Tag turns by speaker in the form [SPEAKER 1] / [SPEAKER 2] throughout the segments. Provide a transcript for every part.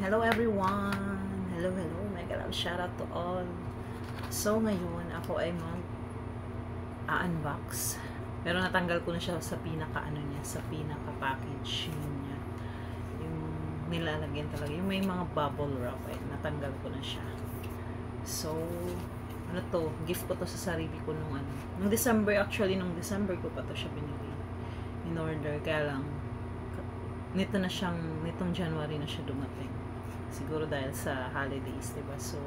[SPEAKER 1] Hello everyone! Hello, mega love shoutout to all. So ngayon, ako ay mag-unbox. Pero natanggal ko na siya sa sa pinaka-package niya. Yung nilalagyan talaga. Yung may mga bubble wrap, natanggal ko na siya. So, ano to? Gift ko to sa sarili ko nung December, nung December ko pa to siya binili. In order, kaya lang, nitong January na siya dumating. Siguro dahil sa holidays, diba? So,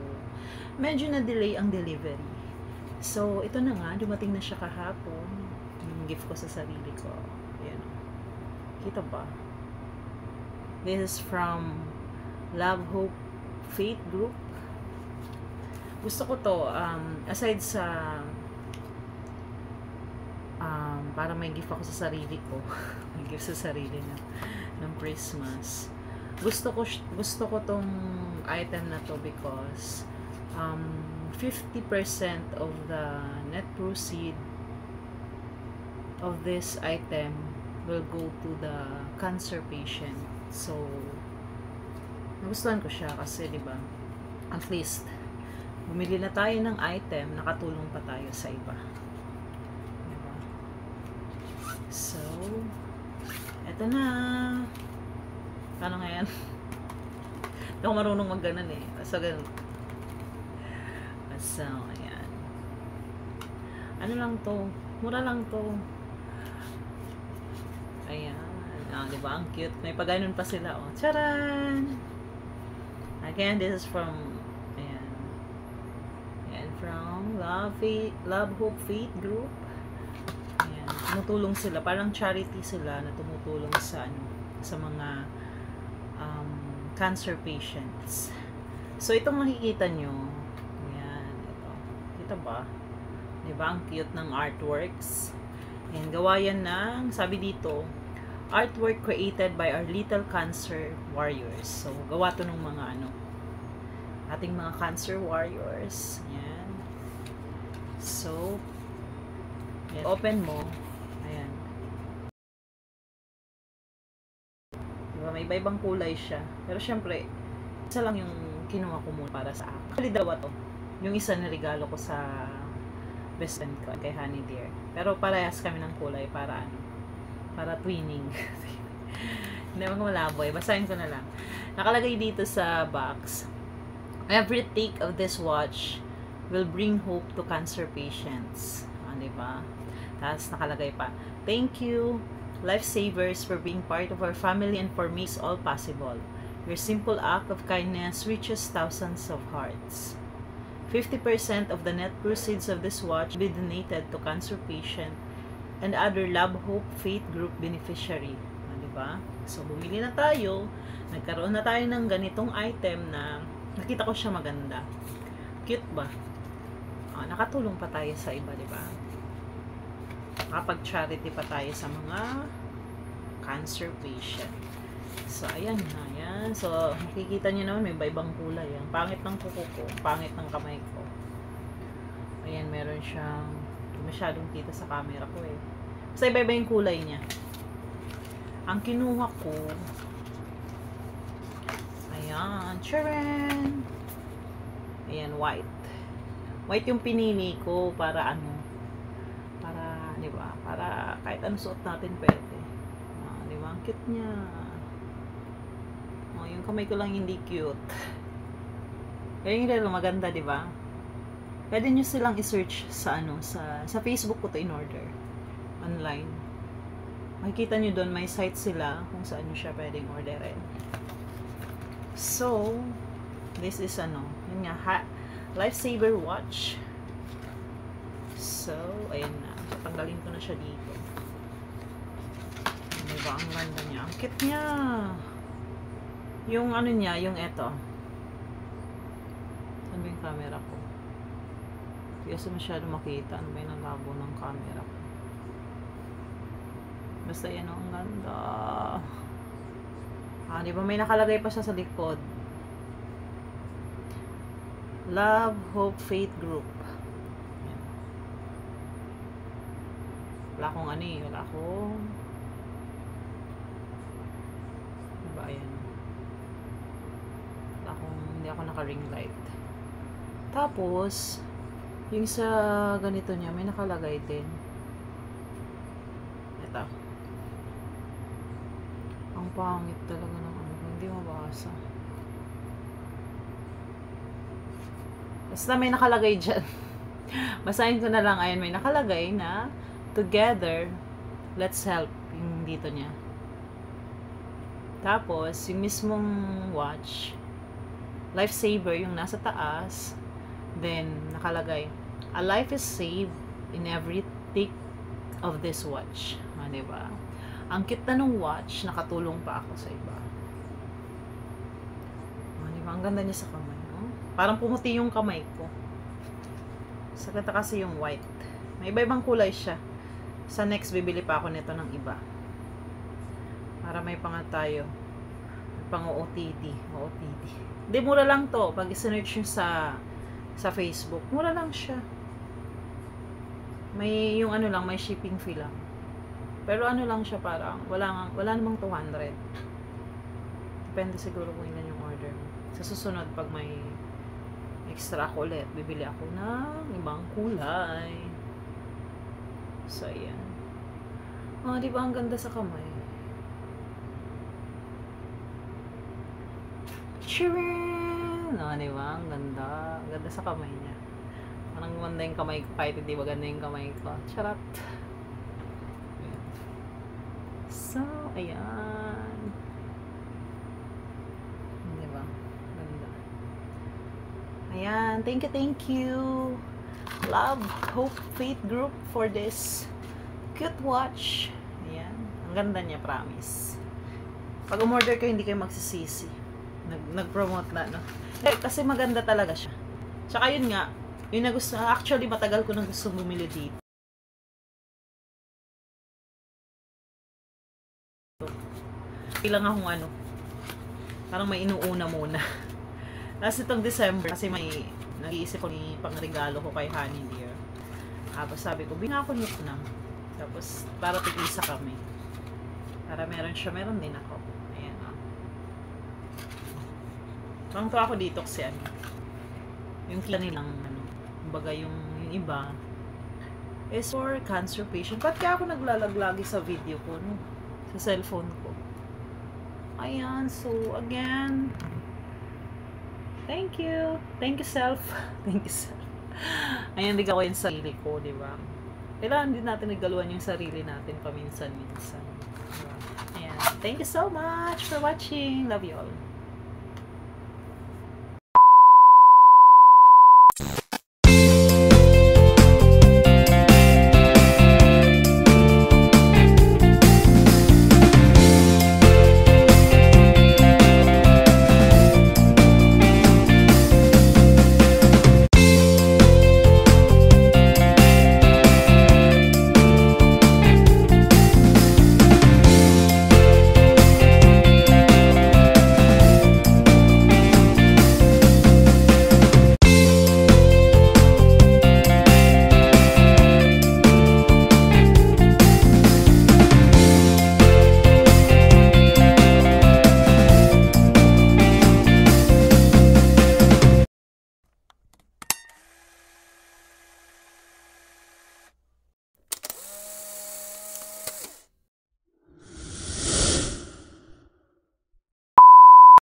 [SPEAKER 1] medyo na-delay ang delivery. So, ito na nga, dumating na siya kahapon. Yung gift ko sa sarili ko. Ayan. Kita ba? This is from Love, Hope, Faith Group. Gusto ko to, aside sa para may gift ako sa sarili ko. May gift sa sarili ng Christmas. Gusto ko tong item na to because 50% of the net proceed of this item will go to the cancer patient. So, nagustuhan ko siya kasi, di ba, at least bumili na tayo ng item, nakatulong pa tayo sa iba. Diba? So, eto na. Paano nga yan? Hindi ako marunong mag-ganon eh. So, ganun. So, ayan. Ano lang to? Mura lang to. Ayan. Diba? Ang cute. May pag-ganon pa sila. Oh. Charan! Again, this is from from Love, Hope, Faith Group. Ayan. Tumutulong sila. Parang charity sila na tumutulong sa mga cancer patients. So, itong makikita nyo, ayan, ito. Kita ba? Diba? Ang cute ng artworks. Ayan, gawa yan ng, sabi dito, artwork created by our little cancer warriors. So, gawa to ng mga ating mga cancer warriors. Ayan. So, ayan. Open mo. Ayan. Diba? May iba-ibang kulay siya. Pero syempre, isa lang yung kinuha ko muna para sa akin. Actually, dalawa to. Yung isa na regalo ko sa best friend ko, kay Honey Dear. Pero parehas kami ng kulay para para twinning. Hindi mo malabo eh. Basahin ko na lang. Nakalagay dito sa box, every take of this watch will bring hope to cancer patients. Diba? Tapos nakalagay pa, thank you, lifesavers, for being part of our family and for me is all possible. Your simple act of kindness reaches thousands of hearts. 50% of the net proceeds of this watch will be donated to cancer patient and other Love, Hope, Faith Group beneficiary. Diba? So, bumili na tayo. Nagkaroon na tayo ng ganitong item na nakita ko siya maganda. Cute ba? Nakatulong pa tayo sa iba, diba? Nakapag-charity pa tayo sa mga cancer patient. So, ayan na. Ayan. So, makikita nyo naman, may iba-ibang kulay. Ang pangit ng kuko ko. Pangit ng kamay ko. Ayan, meron siyang masyadong kita sa camera ko eh. Basta iba-iba yung kulay niya. Ang kinuha ko, ayan, charan! Ayan, white. White yung pinili ko para di ba? Para kahit ano suot natin pwede. Di ba? Ang cute niya. Yung kamay ko lang hindi cute. Kaya yung lang maganda, di ba? Pwede nyo silang i-search sa sa Facebook ko to in order. Online. Makikita nyo doon, may site sila kung saan nyo siya pwedeng orderin. So, this is yun nga, Lifesaver watch. So, ayan na. Tatanggalin ko na siya dito. Diba? Ang ganda niya. Ang cute niya. Yung niya, yung eto. Saan ba yung camera ko? Hindi kasi masyado makita. Ano ba yung nalabo ng camera ko? Basta yan, ang ganda. Diba? May nakalagay pa siya sa likod. Love, Hope, Faith Group. Ayan. Wala akong wala akong diba, ayan. ako naka-ring light. Tapos, yung sa ganito niya, may nakalagay din. Ito. Ang pangit talaga ng ano, hindi mabasa. Basta may nakalagay dyan. Basahin ko na lang. Ayan, may nakalagay na together, let's help. Yung dito niya. Tapos, yung mismong watch, lifesaver, yung nasa taas. Then, nakalagay, a life is saved in every tick of this watch. Diba? Ang cute na nung watch, nakatulong pa ako sa iba. Diba? Ang ganda niya sa kamay. No? Parang pumuti yung kamay ko. Sa ganda kasi yung white. May iba-ibang kulay siya. Sa next, bibili pa ako nito ng iba. Para may panga tayo. Pang OOTD. OOTD. Hindi, mura lang to. Pag isinearch nyo sa Facebook, mura lang siya. May yung ano lang, may shipping fee lang. Pero ano lang siya, parang wala namang 200. Depende siguro kung ilan yung order mo. Sa susunod, pag may extra ako ulit, bibili ako ng ibang kulay. So, ayan. Oh, di ba ang ganda sa kamay? Chirin! Oh, di ba? Ang ganda. Ang ganda sa kamay niya. Parang ganda yung kamay ko kahit hindi maganda yung kamay ko. Charot! So, ayan. Di ba? Ganda. Ayan. Thank you. Love, Hope, Faith Group for this cute watch. Ayan. Ang ganda niya, promise. Pag umorder kayo, hindi kayo magsisisi. Nag-promote na, no? Kasi maganda talaga siya. Tsaka yun nga, yun na gusto, actually matagal ko nang gusto bumili dito. Ilang akong ano, parang may inuuna muna. Tapos itong December, kasi may nag-iisip ko ni pangregalo ko kay Honey Dear. Tapos sabi ko, binako niyo na. Tapos para tig-isa kami. Para meron siya, meron din ako. Ayan, o. Tungto ako dito kasi ano, yung kita nilang ano, kumbaga yung iba is for cancer patient. Ba't kaya ako naglalaglagi sa video ko, no? Sa cellphone ko. Ayan, so again, thank you self. Thank you self. Ayan, hindi ko yung sarili ko, di ba? Kailangan din natin nagaluan yung sarili natin paminsan-minsan. Diba? Ayan, thank you so much for watching. Love you all.